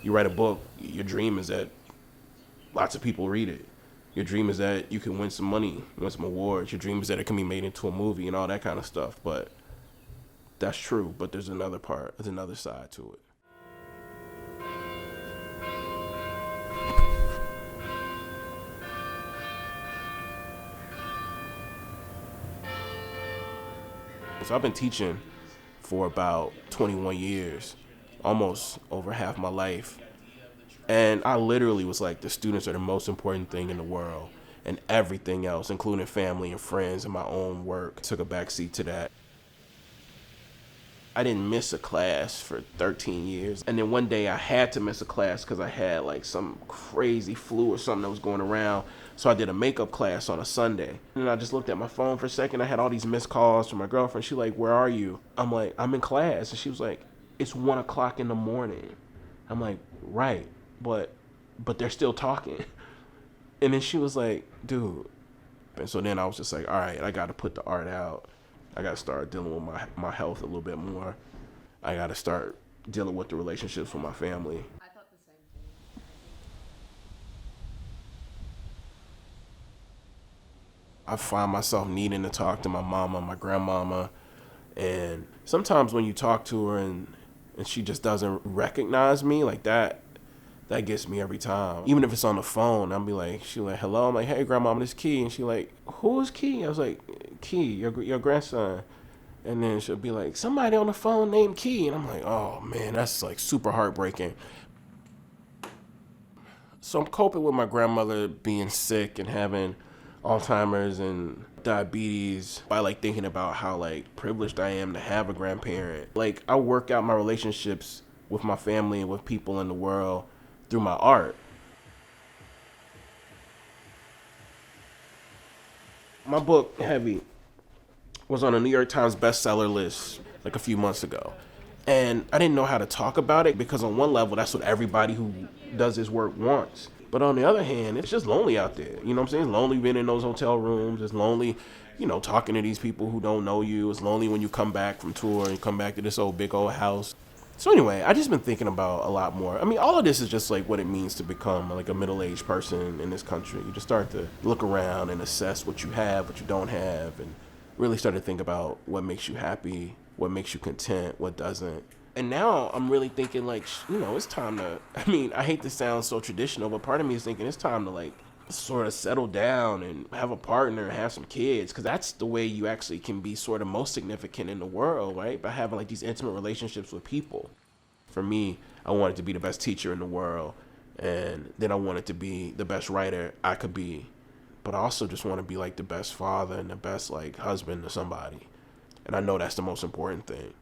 You write a book, your dream is that lots of people read it. Your dream is that you can win some money, win some awards. Your dream is that it can be made into a movie and all that kind of stuff. But that's true. But there's another part, there's another side to it. So I've been teaching for about 21 years, almost over half my life. And I literally was like, the students are the most important thing in the world. And everything else, including family and friends and my own work, took a backseat to that. I didn't miss a class for 13 years. And then one day I had to miss a class because I had like some crazy flu or something that was going around. So I did a makeup class on a Sunday. And I just looked at my phone for a second. I had all these missed calls from my girlfriend. She like, where are you? I'm like, I'm in class. And she was like, it's 1 o'clock in the morning. I'm like, right, but they're still talking. And then she was like, dude. And so then I was just like, all right, I got to put the art out. I got to start dealing with my health a little bit more. I got to start dealing with the relationships with my family. I thought the same thing. I find myself needing to talk to my mama, my grandmama. And sometimes when you talk to her and she just doesn't recognize me like that, that gets me every time. Even if it's on the phone, I'll be like, she like, hello. I'm like, hey, grandmama, this Key. And she like, who is Key? I was like, Key, your grandson. And then she'll be like, somebody on the phone named Key. And I'm like, oh, man, that's like super heartbreaking. So I'm coping with my grandmother being sick and having Alzheimer's and diabetes by like thinking about how like privileged I am to have a grandparent. Like I work out my relationships with my family and with people in the world through my art. My book, Heavy, was on a New York Times bestseller list like a few months ago. And I didn't know how to talk about it because on one level, that's what everybody who does this work wants. But on the other hand, it's just lonely out there. You know what I'm saying? It's lonely being in those hotel rooms. It's lonely, talking to these people who don't know you. It's lonely when you come back from tour and you come back to this old big old house. So anyway, I just been thinking about a lot more. I mean, all of this is just like what it means to become like a middle-aged person in this country. You just start to look around and assess what you have, what you don't have, and really start to think about what makes you happy, what makes you content, what doesn't. And now I'm really thinking like, it's time to, I hate to sound so traditional, but part of me is thinking it's time to like sort of settle down and have a partner and have some kids, because that's the way you actually can be sort of most significant in the world, right? By having like these intimate relationships with people. For me, I wanted to be the best teacher in the world, and then I wanted to be the best writer I could be, but I also just want to be like the best father and the best like husband to somebody. And I know that's the most important thing.